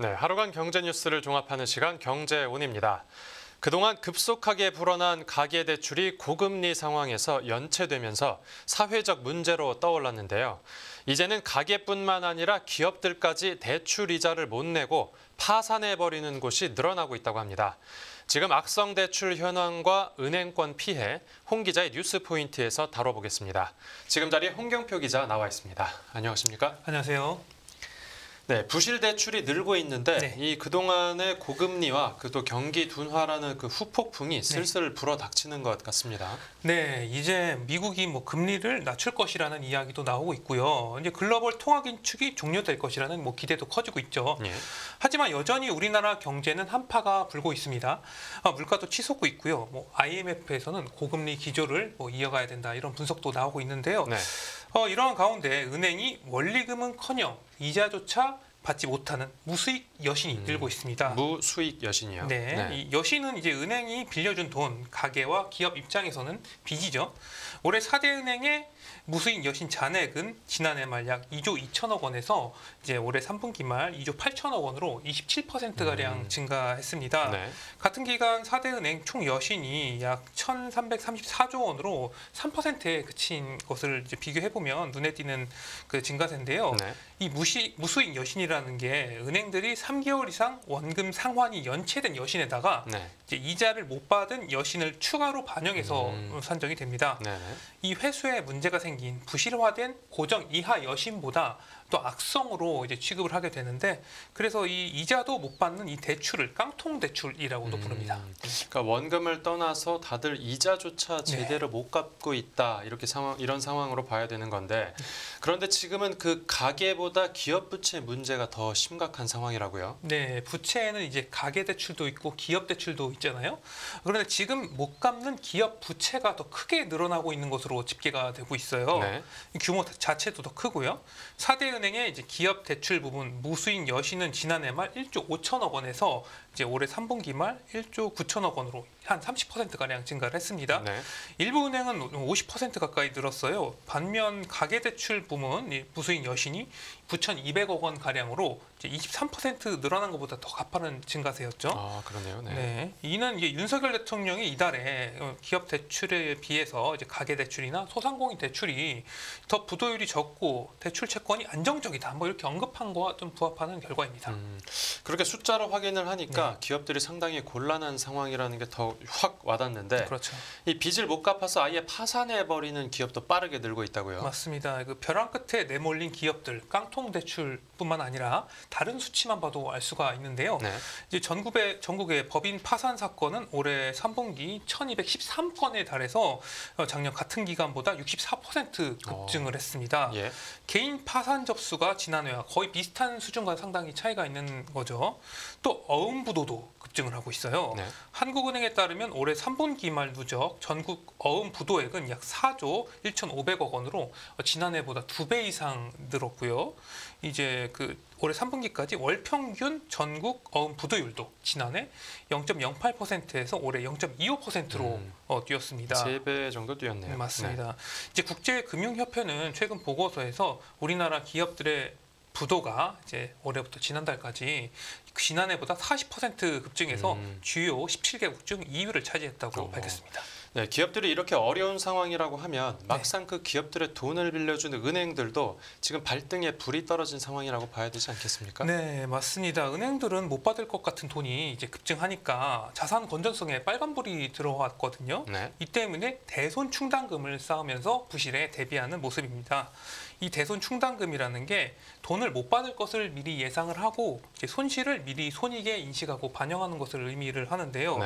네, 하루간 경제 뉴스를 종합하는 시간 경제온입니다. 그동안 급속하게 불어난 가계대출이 고금리 상황에서 연체되면서 사회적 문제로 떠올랐는데요. 이제는 가계뿐만 아니라 기업들까지 대출 이자를 못 내고 파산해버리는 곳이 늘어나고 있다고 합니다. 지금 악성 대출 현황과 은행권 피해, 홍 기자의 뉴스 포인트에서 다뤄보겠습니다. 지금 자리에 홍경표 기자 나와 있습니다. 안녕하십니까? 안녕하세요. 네, 부실 대출이 늘고 있는데 이 그동안의 고금리와 또 경기 둔화라는 그 후폭풍이 슬슬 불어닥치는 것 같습니다. 네, 이제 미국이 금리를 낮출 것이라는 이야기도 나오고 있고요. 이제 글로벌 통화 긴축이 종료될 것이라는 기대도 커지고 있죠. 하지만 여전히 우리나라 경제는 한파가 불고 있습니다. 물가도 치솟고 있고요. IMF에서는 고금리 기조를 이어가야 된다 이런 분석도 나오고 있는데요. 이러한 가운데 은행이 원리금은커녕 이자조차 받지 못하는 무수익 여신이 늘고 있습니다. 무수익 여신이요? 이 여신은 이제 은행이 빌려준 돈, 가계와 기업 입장에서는 빚이죠. 올해 4대 은행의 무수익 여신 잔액은 지난해 말 약 2조 2천억 원에서 이제 올해 3분기 말 2조 8천억 원으로 27%가량 증가했습니다. 같은 기간 4대 은행 총 여신이 약 1,334조 원으로 3%에 그친 것을 이제 비교해보면 눈에 띄는 그 증가세인데요. 이 무수익 여신이라는 게 은행들이 3개월 이상 원금 상환이 연체된 여신에다가 이제 이자를 못 받은 여신을 추가로 반영해서 산정이 됩니다. 이 회수에 문제가 생긴 부실화된 고정 이하 여신보다 또 악성으로 이제 취급을 하게 되는데, 그래서 이 이자도 못 받는 이 대출을 깡통 대출이라고도 부릅니다. 그러니까 원금을 떠나서 다들 이자조차 제대로 못 갚고 있다, 이런 상황으로 봐야 되는 건데, 그런데 지금은 그 가계보다 기업 부채 문제가 더 심각한 상황이라고요? 네, 부채에는 이제 가계 대출도 있고 기업 대출도 있잖아요. 그런데 지금 못 갚는 기업 부채가 더 크게 늘어나고 있는 것으로 집계가 되고 있어요. 규모 자체도 더 크고요. 4대 은행의 이제 기업 대출 부분 무수익 여신은 지난해 말 1조 5천억 원에서 이제 올해 3분기 말 1조 9천억 원으로 한 30%가량 증가를 했습니다. 일부 은행은 50% 가까이 늘었어요. 반면 가계대출 부문 무수익 여신이 9,200억 원 가량으로 이제 23% 늘어난 것보다 더 가파른 증가세였죠. 아, 그러네요. 이는 이게 윤석열 대통령이 이달에 기업 대출에 비해서 이제 가계대출이나 소상공인 대출이 더 부도율이 적고 대출 채권이 안정적이다, 이렇게 언급한 거와 좀 부합하는 결과입니다. 그렇게 숫자로 확인을 하니까 기업들이 상당히 곤란한 상황이라는 게 더 확 와닿는데, 이 빚을 못 갚아서 아예 파산해버리는 기업도 빠르게 늘고 있다고요? 맞습니다. 그 벼랑 끝에 내몰린 기업들, 깡통 대출뿐만 아니라 다른 수치만 봐도 알 수가 있는데요. 이제 전국의 법인 파산 사건은 올해 3분기 1,213건에 달해서 작년 같은 기간보다 64% 급증을 했습니다. 개인 파산 접수가 지난해와 거의 비슷한 수준과 상당히 차이가 있는 거죠. 또 어음부도도 급증을 하고 있어요. 한국은행에 따르면 올해 3분기 말 누적 전국 어음부도액은 약 4조 1,500억 원으로 지난해보다 2배 이상 늘었고요. 이제 올해 3분기까지 월 평균 전국 어음 부도율도 지난해 0.08%에서 올해 0.25%로 뛰었습니다. 3배 정도 뛰었네요. 맞습니다. 이제 국제금융협회는 최근 보고서에서 우리나라 기업들의 부도가 이제 올해부터 지난달까지 지난해보다 40% 급증해서 주요 17개국 중 2위를 차지했다고 밝혔습니다. 기업들이 이렇게 어려운 상황이라고 하면 막상 그 기업들의 돈을 빌려주는 은행들도 지금 발등에 불이 떨어진 상황이라고 봐야 되지 않겠습니까? 네, 맞습니다. 은행들은 못 받을 것 같은 돈이 이제 급증하니까 자산 건전성에 빨간불이 들어왔거든요. 이 때문에 대손 충당금을 쌓으면서 부실에 대비하는 모습입니다. 이 대손 충당금이라는 게 돈을 못 받을 것을 미리 예상을 하고 이제 손실을 미리 손익에 인식하고 반영하는 것을 의미를 하는데요.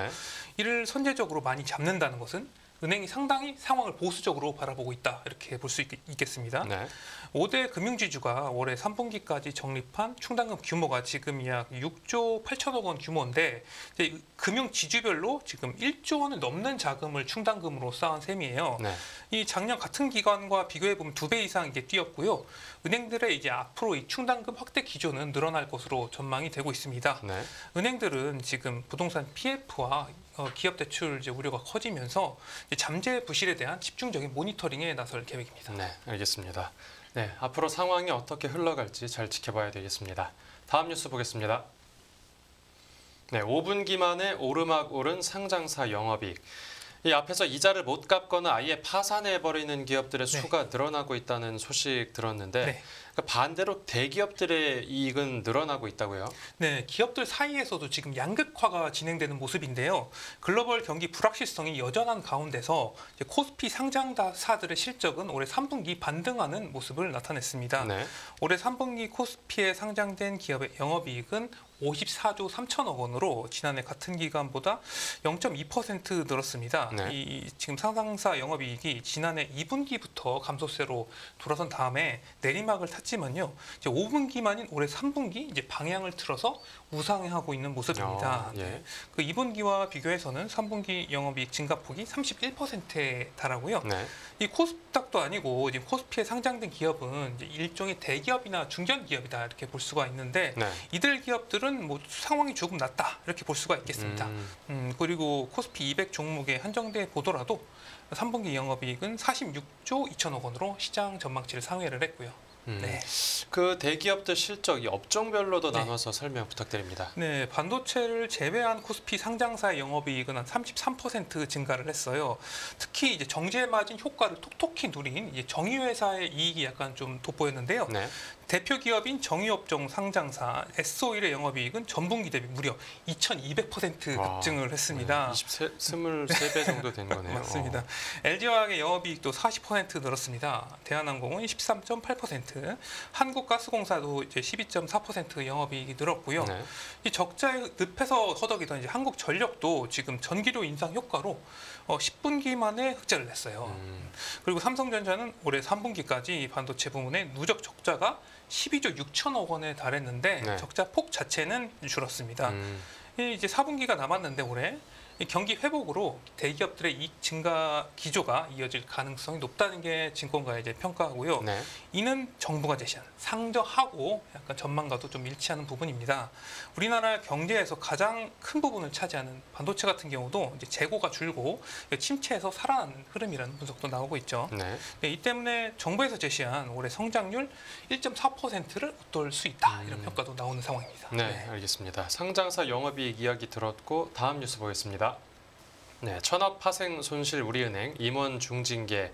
이를 선제적으로 많이 잡는다는 것은 은행이 상당히 상황을 보수적으로 바라보고 있다, 이렇게 볼 수 있겠습니다. 5대 금융지주가 올해 3분기까지 적립한 충당금 규모가 지금 약 6조 8천억 원 규모인데, 이제 금융지주별로 지금 1조 원을 넘는 자금을 충당금으로 쌓은 셈이에요. 이 작년 같은 기간과 비교해 보면 2배 이상 이게 뛰었고요. 은행들의 이제 앞으로 이 충당금 확대 기조는 늘어날 것으로 전망이 되고 있습니다. 은행들은 지금 부동산 PF와 기업 대출 이제 우려가 커지면서 잠재 부실에 대한 집중적인 모니터링에 나설 계획입니다. 네, 알겠습니다. 앞으로 상황이 어떻게 흘러갈지 잘 지켜봐야 되겠습니다. 다음 뉴스 보겠습니다. 네, 5분기 만에 오르막 오른 상장사 영업이익. 이 앞에서 이자를 못 갚거나 아예 파산해버리는 기업들의 네. 수가 늘어나고 있다는 소식 들었는데 네. 그러니까 반대로 대기업들의 이익은 늘어나고 있다고요? 네, 기업들 사이에서도 지금 양극화가 진행되는 모습인데요. 글로벌 경기 불확실성이 여전한 가운데서 이제 코스피 상장사들의 실적은 올해 3분기 반등하는 모습을 나타냈습니다. 네. 올해 3분기 코스피에 상장된 기업의 영업이익은 54조 3천억 원으로 지난해 같은 기간보다 0.2% 늘었습니다. 네. 이 지금 상장사 영업이익이 지난해 2분기부터 감소세로 돌아선 다음에 내리막을 탔지만요. 이제 5분기만인 올해 3분기 이제 방향을 틀어서 우상향하고 있는 모습입니다. 예. 그 2분기와 비교해서는 3분기 영업이익 증가폭이 31%에 달하고요. 네. 이 코스닥도 아니고 지금 코스피에 상장된 기업은 이제 일종의 대기업이나 중견기업이다 이렇게 볼 수가 있는데 네. 이들 기업들은 뭐 상황이 조금 낫다 이렇게 볼 수가 있겠습니다. 그리고 코스피 200 종목에 한정돼 보더라도 3분기 영업이익은 46조 2천억 원으로 시장 전망치를 상회를 했고요. 네. 그 대기업들 실적 이 업종별로도 네. 나눠서 설명 부탁드립니다. 네, 반도체를 제외한 코스피 상장사의 영업이익은 한 33% 증가를 했어요. 특히 이제 정제 마진 효과를 톡톡히 누린 이제 정유회사의 이익이 약간 좀 돋보였는데요. 네. 대표 기업인 정유업종 상장사 S-OIL의 영업이익은 전분기 대비 무려 2,200% 와, 급증을 했습니다. 23배 정도 된 거네요. 맞습니다. LG화학의 영업이익도 40% 늘었습니다. 대한항공은 13.8%, 한국가스공사도 이제 12.4% 영업이익이 늘었고요. 네. 이 적자의 늪에서 허덕이던 이제 한국전력도 지금 전기료 인상 효과로 10분기 만에 흑자를 냈어요. 그리고 삼성전자는 올해 3분기까지 반도체 부문의 누적 적자가 12조 6천억 원에 달했는데 네. 적자 폭 자체는 줄었습니다. 이 이제 4분기가 남았는데 올해 이 경기 회복으로 대기업들의 이익 증가 기조가 이어질 가능성이 높다는 게 증권가의 이제 평가고요. 네. 이는 정부가 제시한 상저하고 약간 전망과도 좀 일치하는 부분입니다. 우리나라 경제에서 가장 큰 부분을 차지하는 반도체 같은 경우도 이제 재고가 줄고 침체에서 살아나는 흐름이라는 분석도 나오고 있죠. 네. 네, 이 때문에 정부에서 제시한 올해 성장률 1.4%를 웃돌 수 있다 이런 평가도 나오는 상황입니다. 네, 알겠습니다. 상장사 영업이익 이야기 들었고 다음 뉴스 보겠습니다. 네, 천억 파생 손실 우리은행 임원 중징계.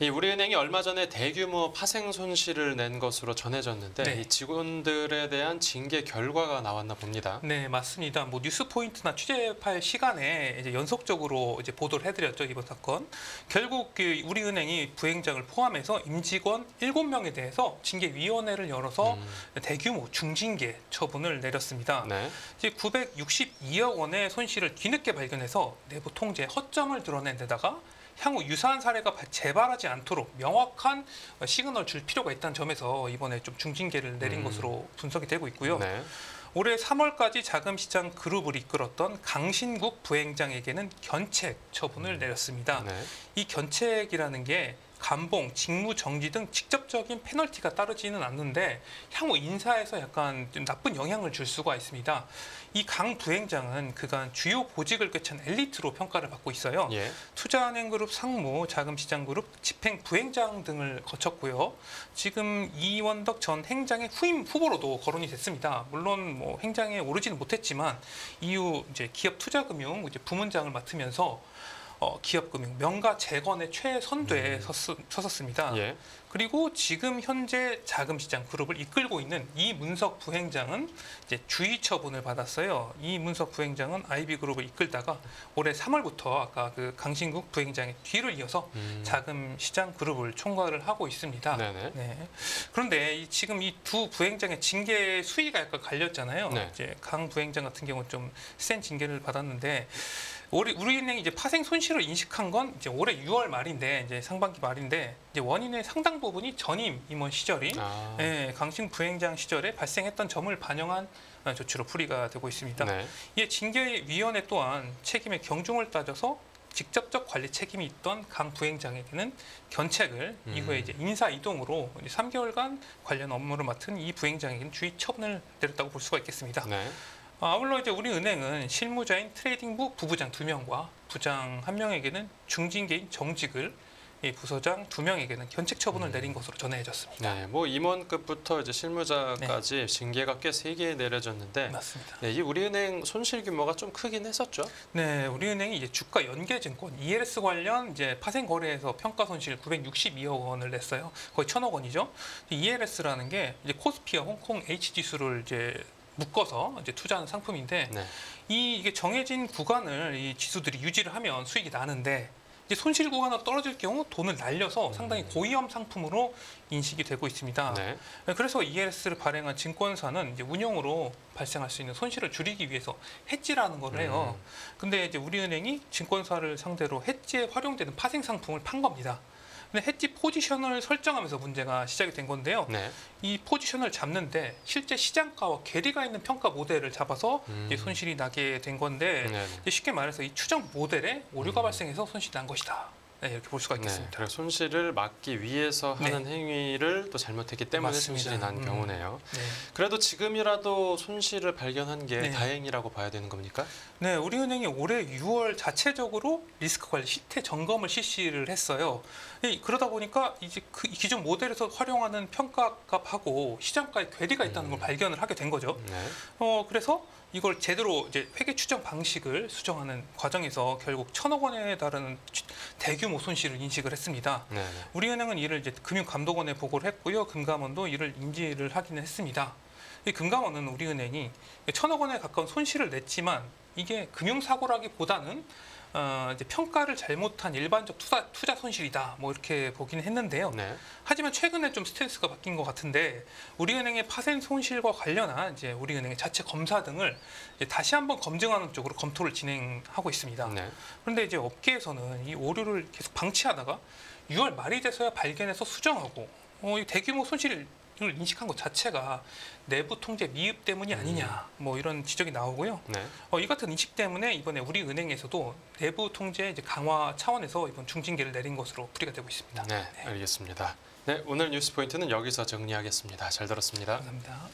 이 우리은행이 얼마 전에 대규모 파생 손실을 낸 것으로 전해졌는데 네. 이 직원들에 대한 징계 결과가 나왔나 봅니다. 네, 맞습니다. 뭐 뉴스 포인트나 취재할 시간에 이제 연속적으로 이제 보도를 해드렸죠, 이번 사건. 결국 그 우리은행이 부행장을 포함해서 임직원 7명에 대해서 징계위원회를 열어서 대규모 중징계 처분을 내렸습니다. 네. 이제 962억 원의 손실을 뒤늦게 발견해서 내부 통제 허점을 드러낸 데다가 향후 유사한 사례가 재발하지 않도록 명확한 시그널을 줄 필요가 있다는 점에서 이번에 좀 중징계를 내린 것으로 분석이 되고 있고요. 네. 올해 3월까지 자금시장 그룹을 이끌었던 강신국 부행장에게는 견책 처분을 내렸습니다. 네. 이 견책이라는 게 감봉, 직무 정지 등 직접적인 페널티가 따르지는 않는데 향후 인사에서 약간 좀 나쁜 영향을 줄 수가 있습니다. 이 강 부행장은 그간 주요 보직을 꿰찬 엘리트로 평가를 받고 있어요. 예. 투자은행그룹 상무, 자금시장그룹 집행 부행장 등을 거쳤고요. 지금 이원덕 전 행장의 후임 후보로도 거론이 됐습니다. 물론 뭐 행장에 오르지는 못했지만 이후 이제 기업투자금융 이제 부문장을 맡으면서 기업금융 명가 재건의 최선두에 섰었습니다. 예. 그리고 지금 현재 자금시장 그룹을 이끌고 있는 이문석 부행장은 이제 주의 처분을 받았어요. 이문석 부행장은 아이비그룹을 이끌다가 올해 3월부터 아까 그 강신국 부행장의 뒤를 이어서 자금시장 그룹을 총괄을 하고 있습니다. 네네. 네. 그런데 지금 이 두 부행장의 징계 수위가 약간 갈렸잖아요. 네. 이제 강 부행장 같은 경우는 좀 센 징계를 받았는데. 우리은행이 이제 파생 손실을 인식한 건 이제 올해 6월 말인데 이제 상반기 말인데 이제 원인의 상당 부분이 전임 임원 시절인 강신 부행장 시절에 발생했던 점을 반영한 조치로 풀이가 되고 있습니다. 네. 이에 징계위원회 또한 책임의 경중을 따져서 직접적 관리 책임이 있던 강 부행장에게는 견책을 이후에 이제 인사 이동으로 이제 3개월간 관련 업무를 맡은 이 부행장에게는 주의 처분을 내렸다고 볼 수가 있겠습니다. 네. 아울러 이제 우리은행은 실무자인 트레이딩부 부부장 2명과 부장 1명에게는 중징계인 정직을 이 부서장 2명에게는 견책 처분을 내린 것으로 전해졌습니다. 네, 뭐 임원급부터 이제 실무자까지 징계가 꽤 세게 내려졌는데, 맞습니다. 네, 이 우리은행 손실 규모가 좀 크긴 했었죠. 네, 우리은행이 이제 주가 연계증권 ELS 관련 이제 파생 거래에서 평가 손실 962억 원을 냈어요. 거의 1,000억 원이죠. ELS라는 게 이제 코스피와 홍콩 H 지수를 이제 묶어서 이제 투자하는 상품인데, 네. 이게 정해진 구간을 이 지수들이 유지를 하면 수익이 나는데, 이제 손실 구간으로 떨어질 경우 돈을 날려서 상당히 고위험 상품으로 인식이 되고 있습니다. 네. 그래서 ELS를 발행한 증권사는 이제 운용으로 발생할 수 있는 손실을 줄이기 위해서 해지라는 걸 해요. 근데 이제 우리은행이 증권사를 상대로 해지에 활용되는 파생 상품을 판 겁니다. 근데 해지 포지션을 설정하면서 문제가 시작이 된 건데요. 네. 이 포지션을 잡는데 실제 시장가와 괴리가 있는 평가 모델을 잡아서 이제 손실이 나게 된 건데, 네. 이제 쉽게 말해서 이 추정 모델에 오류가 발생해서 손실이 난 것이다. 네, 이렇게 볼 수가 있겠습니다. 네, 그래서 손실을 막기 위해서 하는 행위를 또 잘못했기 때문에 맞습니다. 손실이 난 경우네요. 네. 그래도 지금이라도 손실을 발견한 게 네. 다행이라고 봐야 되는 겁니까? 네, 우리은행이 올해 6월 자체적으로 리스크 관리 실태 점검을 실시를 했어요. 그러다 보니까 이제 그 기존 모델에서 활용하는 평가값하고 시장가의 괴리가 있다는 걸 발견을 하게 된 거죠. 네. 그래서 이걸 제대로 이제 회계 추정 방식을 수정하는 과정에서 결국 1,000억 원에 달하는 대규모 손실을 인식을 했습니다. 네. 우리은행은 이를 이제 금융감독원에 보고를 했고요. 금감원도 이를 인지를 하기는 했습니다. 이 금감원은 우리은행이 1,000억 원에 가까운 손실을 냈지만 이게 금융사고라기보다는 이제 평가를 잘못한 일반적 투자 손실이다, 뭐 이렇게 보기는 했는데요. 네. 하지만 최근에 좀 스탠스가 바뀐 것 같은데, 우리은행의 파생 손실과 관련한 이제 우리은행의 자체 검사 등을 이제 다시 한번 검증하는 쪽으로 검토를 진행하고 있습니다. 네. 그런데 이제 업계에서는 이 오류를 계속 방치하다가 6월 말이 돼서야 발견해서 수정하고, 이 대규모 손실을 인식한 것 자체가 내부 통제 미흡 때문이 아니냐, 뭐 이런 지적이 나오고요. 네. 이 같은 인식 때문에 이번에 우리은행에서도 내부 통제 이제 강화 차원에서 이번 중징계를 내린 것으로 풀이가 되고 있습니다. 네, 알겠습니다. 네, 오늘 뉴스 포인트는 여기서 정리하겠습니다. 잘 들었습니다. 감사합니다.